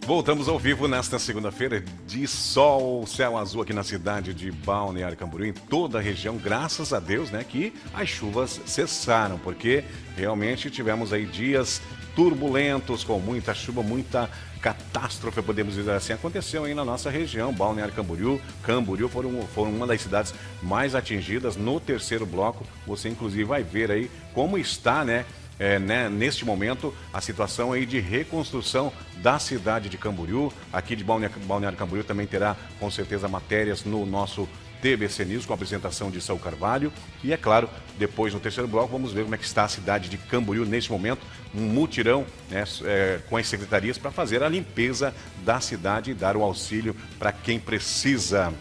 voltamos ao vivo nesta segunda-feira de sol, céu azul aqui na cidade de Balneário Camboriú, em toda a região, graças a Deus, né, que as chuvas cessaram, porque realmente tivemos aí dias turbulentos, com muita chuva, muita catástrofe, podemos dizer assim, aconteceu aí na nossa região. Balneário Camboriú foram uma das cidades mais atingidas. No terceiro bloco, você inclusive vai ver aí como está, neste momento, a situação aí de reconstrução da cidade de Camboriú. Aqui de Balneário Camboriú também terá, com certeza, matérias no nosso TBC News, com a apresentação de Saul Carvalho. E, é claro, depois, no terceiro bloco, vamos ver como é que está a cidade de Camboriú neste momento. Um mutirão, com as secretarias para fazer a limpeza da cidade e dar o auxílio para quem precisa.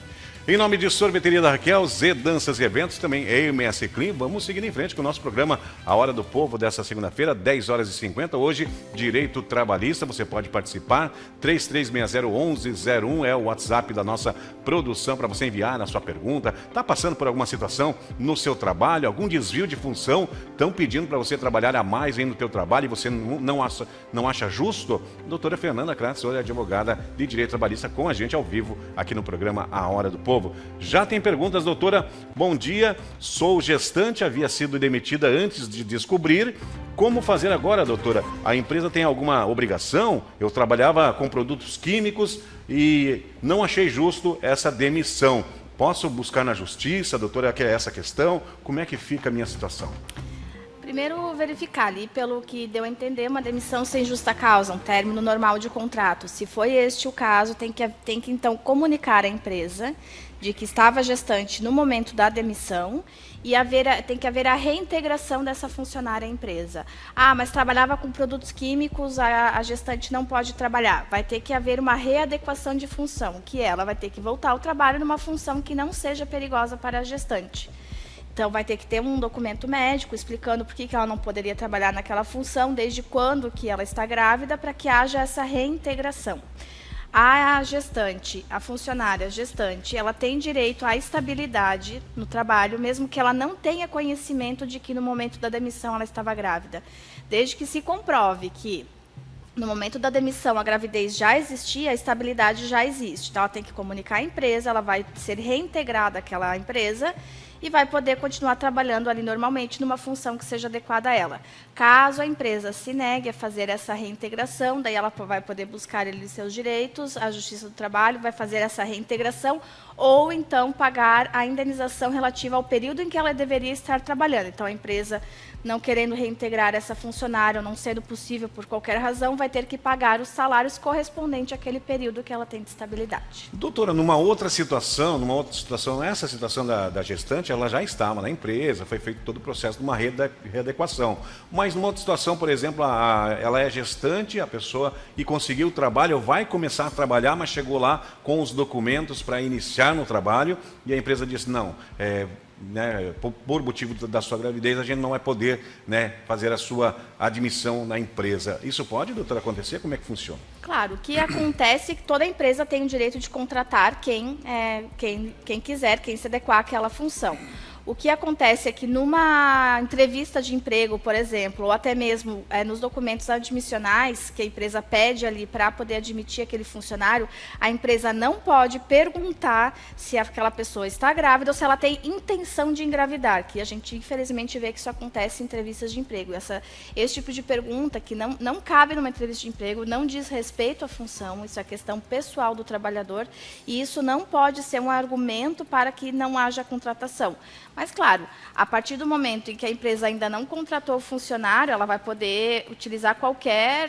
Em nome de Sorveteria da Raquel, Z Danças e Eventos, também EMS Clean, vamos seguir em frente com o nosso programa A Hora do Povo dessa segunda-feira, 10h50. Hoje, Direito Trabalhista, você pode participar. 3360-1101 é o WhatsApp da nossa produção para você enviar a sua pergunta. Está passando por alguma situação no seu trabalho, algum desvio de função? Estão pedindo para você trabalhar a mais aí no teu trabalho e você não acha justo? Doutora Fernanda Kratz, é advogada de Direito Trabalhista, com a gente ao vivo aqui no programa A Hora do Povo. Já tem perguntas, doutora? Bom dia, sou gestante, havia sido demitida antes de descobrir. Como fazer agora, doutora? A empresa tem alguma obrigação? Eu trabalhava com produtos químicos e não achei justo essa demissão. Posso buscar na justiça, doutora, que é essa questão? Como é que fica a minha situação? Primeiro, verificar ali, pelo que deu a entender, uma demissão sem justa causa, um término normal de contrato. Se foi este o caso, tem que então comunicar à empresa de que estava gestante no momento da demissão e tem que haver a reintegração dessa funcionária à empresa. Ah, mas trabalhava com produtos químicos, a gestante não pode trabalhar. Vai ter que haver uma readequação de função, que ela vai ter que voltar ao trabalho numa função que não seja perigosa para a gestante. Então, vai ter que ter um documento médico explicando por que ela não poderia trabalhar naquela função, desde quando que ela está grávida, para que haja essa reintegração. A gestante, a funcionária gestante, ela tem direito à estabilidade no trabalho, mesmo que ela não tenha conhecimento de que no momento da demissão ela estava grávida. Desde que se comprove que no momento da demissão a gravidez já existia, a estabilidade já existe. Então, ela tem que comunicar à empresa, ela vai ser reintegrada àquela empresa e vai poder continuar trabalhando ali normalmente numa função que seja adequada a ela. Caso a empresa se negue a fazer essa reintegração, daí ela vai poder buscar ali seus direitos, a Justiça do Trabalho vai fazer essa reintegração ou então pagar a indenização relativa ao período em que ela deveria estar trabalhando. Então, a empresa, não querendo reintegrar essa funcionária, ou não sendo possível por qualquer razão, vai ter que pagar os salários correspondentes àquele período que ela tem de estabilidade. Doutora, numa outra situação, essa situação da gestante, ela já estava na empresa, foi feito todo o processo de uma readequação. Mas numa outra situação, por exemplo, ela é gestante, a pessoa, e conseguiu o trabalho, vai começar a trabalhar, mas chegou lá com os documentos para iniciar no trabalho, e a empresa disse, não, por motivo da sua gravidez, a gente não vai poder fazer a sua admissão na empresa. Isso pode, doutora, acontecer? Como é que funciona? Claro, o que acontece é que toda empresa tem o direito de contratar quem quiser, quem se adequar àquela função. O que acontece é que numa entrevista de emprego, por exemplo, ou até mesmo nos documentos admissionais que a empresa pede ali para poder admitir aquele funcionário, a empresa não pode perguntar se aquela pessoa está grávida ou se ela tem intenção de engravidar, que a gente infelizmente vê que isso acontece em entrevistas de emprego. Esse tipo de pergunta que não cabe numa entrevista de emprego, não diz respeito à função, isso é questão pessoal do trabalhador, e isso não pode ser um argumento para que não haja contratação. Mas, claro, a partir do momento em que a empresa ainda não contratou o funcionário, ela vai poder utilizar qualquer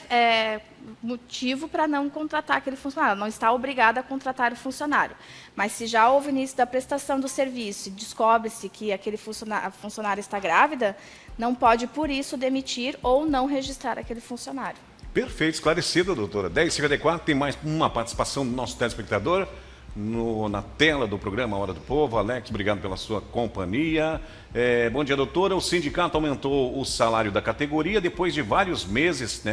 motivo para não contratar aquele funcionário. Ela não está obrigada a contratar o funcionário. Mas, se já houve início da prestação do serviço e descobre-se que aquele funcionário está grávida, não pode, por isso, demitir ou não registrar aquele funcionário. Perfeito, esclarecido, doutora. 10h54, tem mais uma participação do nosso telespectador na tela do programa Hora do Povo. Alex, obrigado pela sua companhia. Bom dia, doutora. O sindicato aumentou o salário da categoria depois de vários meses,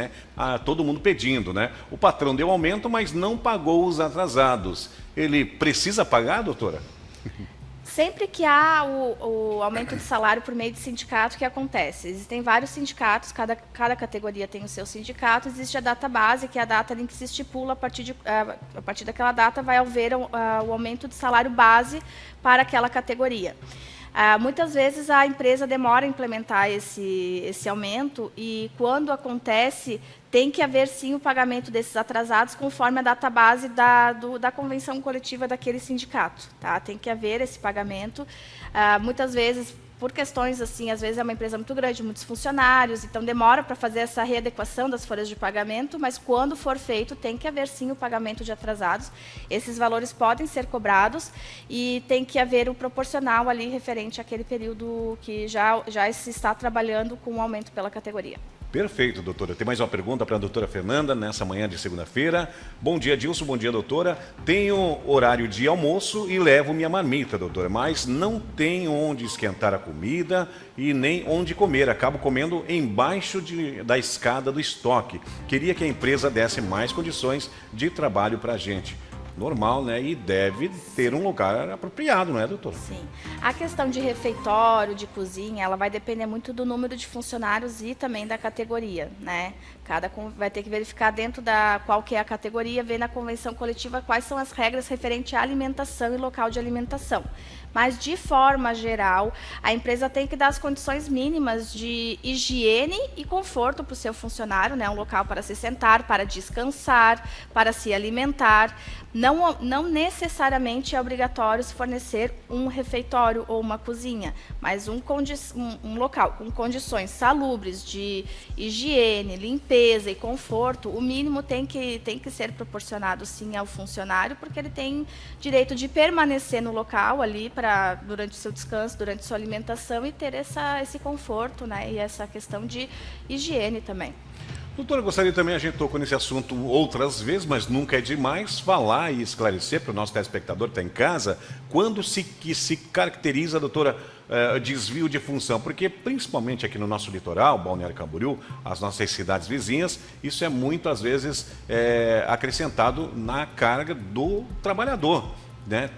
todo mundo pedindo, O patrão deu aumento, mas não pagou os atrasados. Ele precisa pagar, doutora? Sempre que há o aumento de salário por meio de sindicato, o que acontece? Existem vários sindicatos, cada categoria tem o seu sindicato, existe a data base, que é a data em que se estipula, a partir daquela data vai haver o aumento de salário base para aquela categoria. Muitas vezes a empresa demora a implementar esse aumento e, quando acontece, tem que haver, sim, o pagamento desses atrasados conforme a data base da convenção coletiva daquele sindicato. Tá? Tem que haver esse pagamento. Muitas vezes, por questões assim, às vezes é uma empresa muito grande, muitos funcionários, então demora para fazer essa readequação das folhas de pagamento, mas quando for feito, tem que haver, sim, o pagamento de atrasados. Esses valores podem ser cobrados e tem que haver o proporcional ali referente àquele período que já se está trabalhando com o aumento pela categoria. Perfeito, doutora. Tem mais uma pergunta para a doutora Fernanda nessa manhã de segunda-feira. Bom dia, Dilson. Bom dia, doutora. Tenho horário de almoço e levo minha marmita, doutora, mas não tenho onde esquentar a comida e nem onde comer. Acabo comendo embaixo da escada do estoque. Queria que a empresa desse mais condições de trabalho para a gente. Normal, né? E deve ter um lugar apropriado, não é, doutor? Sim. A questão de refeitório, de cozinha, ela vai depender muito do número de funcionários e também da categoria, né? Vai ter que verificar dentro qual que é a categoria, ver na convenção coletiva quais são as regras referentes à alimentação e local de alimentação. Mas, de forma geral, a empresa tem que dar as condições mínimas de higiene e conforto para o seu funcionário, né? Um local para se sentar, para descansar, para se alimentar. Não necessariamente é obrigatório se fornecer um refeitório ou uma cozinha, mas um local com condições salubres de higiene, limpeza e conforto, o mínimo tem que ser proporcionado, sim, ao funcionário, porque ele tem direito de permanecer no local ali durante o seu descanso, durante a sua alimentação e ter esse conforto, né, e essa questão de higiene também. Doutora, gostaria também, a gente tocou nesse assunto outras vezes, mas nunca é demais falar e esclarecer para o nosso telespectador que está em casa, quando se caracteriza, doutora, desvio de função, porque principalmente aqui no nosso litoral, Balneário Camboriú, as nossas cidades vizinhas, isso é muitas vezes acrescentado na carga do trabalhador. Né?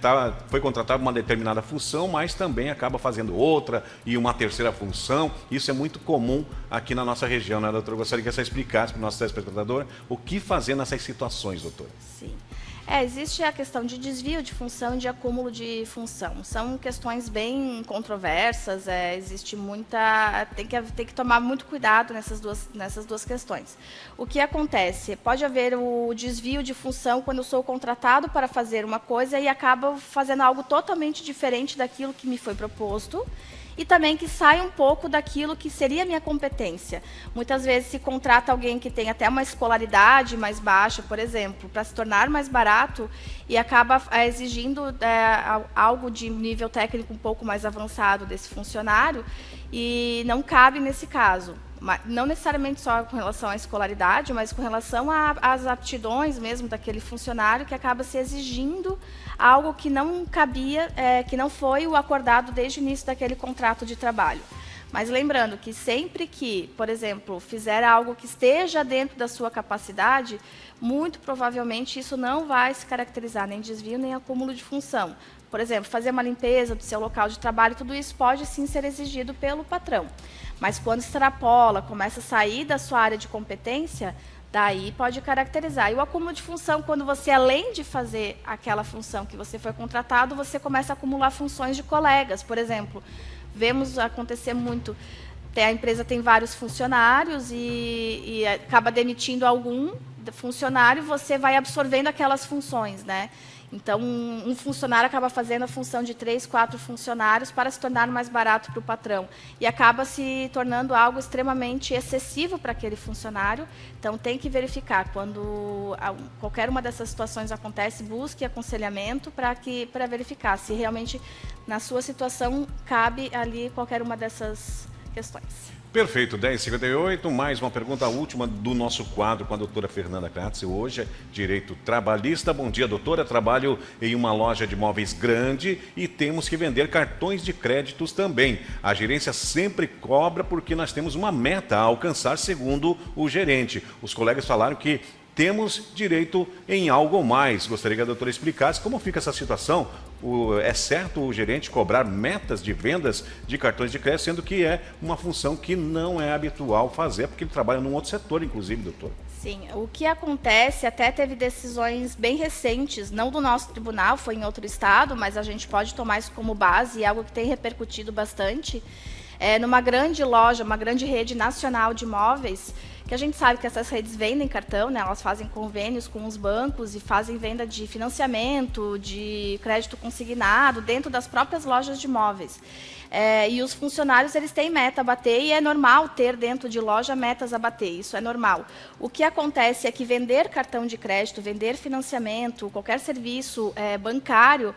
Foi contratado uma determinada função, mas também acaba fazendo outra e uma terceira função. Isso é muito comum aqui na nossa região, né, doutora? Gostaria que você explicasse para o nosso telespectador o que fazer nessas situações, doutora. Sim. Existe a questão de desvio de função e de acúmulo de função. São questões bem controversas, existe muita... Tem que tomar muito cuidado nessas duas questões. O que acontece? Pode haver o desvio de função quando eu sou contratado para fazer uma coisa e acabo fazendo algo totalmente diferente daquilo que me foi proposto, e também que sai um pouco daquilo que seria minha competência. Muitas vezes se contrata alguém que tem até uma escolaridade mais baixa, por exemplo, para se tornar mais barato e acaba exigindo algo de nível técnico um pouco mais avançado desse funcionário e não cabe nesse caso. Não necessariamente só com relação à escolaridade, mas com relação às aptidões mesmo daquele funcionário, que acaba se exigindo algo que não cabia, que não foi o acordado desde o início daquele contrato de trabalho. Mas lembrando que sempre que, por exemplo, fizer algo que esteja dentro da sua capacidade, muito provavelmente isso não vai se caracterizar nem desvio nem acúmulo de função. Por exemplo, fazer uma limpeza do seu local de trabalho, tudo isso pode sim ser exigido pelo patrão. Mas quando extrapola, começa a sair da sua área de competência, daí pode caracterizar. E o acúmulo de função, quando você, além de fazer aquela função que você foi contratado, você começa a acumular funções de colegas. Por exemplo, vemos acontecer muito, a empresa tem vários funcionários e acaba demitindo algum funcionário, você vai absorvendo aquelas funções, né? Então, um funcionário acaba fazendo a função de 3, 4 funcionários para se tornar mais barato para o patrão. E acaba se tornando algo extremamente excessivo para aquele funcionário. Então, tem que verificar. Quando qualquer uma dessas situações acontece, busque aconselhamento para verificar se realmente, na sua situação, cabe ali qualquer uma dessas questões. Perfeito, 10h58, mais uma pergunta, a última do nosso quadro com a doutora Fernanda Kratz, hoje é Direito Trabalhista. Bom dia, doutora, trabalho em uma loja de móveis grande e temos que vender cartões de créditos também. A gerência sempre cobra porque nós temos uma meta a alcançar, segundo o gerente. Os colegas falaram que temos direito em algo mais. Gostaria que a doutora explicasse como fica essa situação é certo o gerente cobrar metas de vendas de cartões de crédito, sendo que é uma função que não é habitual fazer, porque ele trabalha num outro setor, inclusive, doutor. Sim, o que acontece, até teve decisões bem recentes, não do nosso tribunal, foi em outro estado, mas a gente pode tomar isso como base, algo que tem repercutido bastante, numa grande loja, uma grande rede nacional de imóveis, que a gente sabe que essas redes vendem cartão, né? Elas fazem convênios com os bancos e fazem venda de financiamento, de crédito consignado, dentro das próprias lojas de imóveis. E os funcionários, eles têm meta a bater, e é normal ter dentro de loja metas a bater, isso é normal. O que acontece é que vender cartão de crédito, vender financiamento, qualquer serviço bancário,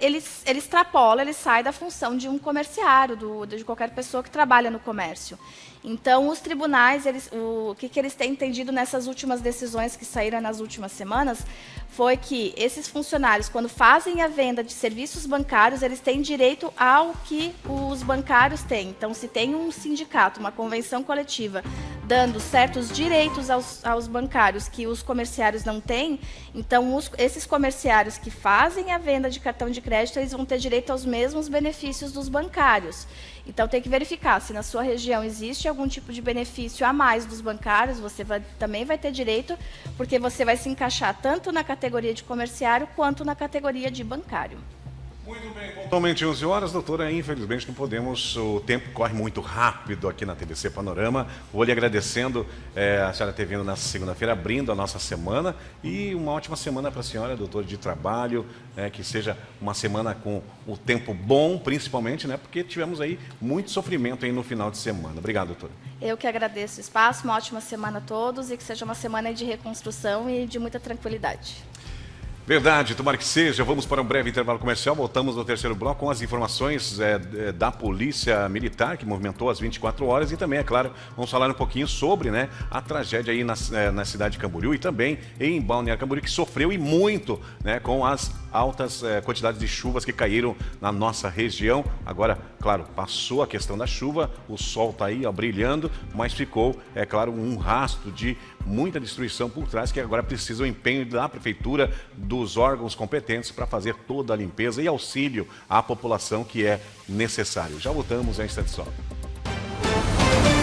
ele extrapola, ele sai da função de um comerciário, de qualquer pessoa que trabalha no comércio. Então, os tribunais, o que eles têm entendido nessas últimas decisões que saíram nas últimas semanas, foi que esses funcionários, quando fazem a venda de serviços bancários, eles têm direito ao que os bancários têm. Então, se tem um sindicato, uma convenção coletiva, dando certos direitos aos bancários que os comerciários não têm, então esses comerciários que fazem a venda de cartão de crédito, eles vão ter direito aos mesmos benefícios dos bancários. Então, tem que verificar se na sua região existe algum tipo de benefício a mais dos bancários, você também vai ter direito, porque você vai se encaixar tanto na categoria de comerciário quanto na categoria de bancário. Muito bem, pontualmente 11 horas, doutora, infelizmente não podemos, o tempo corre muito rápido aqui na TVC Panorama. Vou lhe agradecendo a senhora ter vindo nessa segunda-feira, abrindo a nossa semana, e uma ótima semana para a senhora, doutora, de trabalho, que seja uma semana com o tempo bom, principalmente, né, porque tivemos aí muito sofrimento aí no final de semana. Obrigado, doutora. Eu que agradeço o espaço, uma ótima semana a todos, e que seja uma semana de reconstrução e de muita tranquilidade. Verdade, tomara que seja. Vamos para um breve intervalo comercial. Voltamos no terceiro bloco com as informações da Polícia Militar, que movimentou as 24 horas. E também, é claro, vamos falar um pouquinho sobre, né, a tragédia aí na cidade de Camboriú e também em Balneário Camboriú, que sofreu e muito, né, com as altas quantidades de chuvas que caíram na nossa região. Agora, claro, passou a questão da chuva, o sol está aí, ó, brilhando, mas ficou, é claro, um rastro de muita destruição por trás, que agora precisa o empenho da prefeitura, dos órgãos competentes para fazer toda a limpeza e auxílio à população que é necessário. Já voltamos em instante só.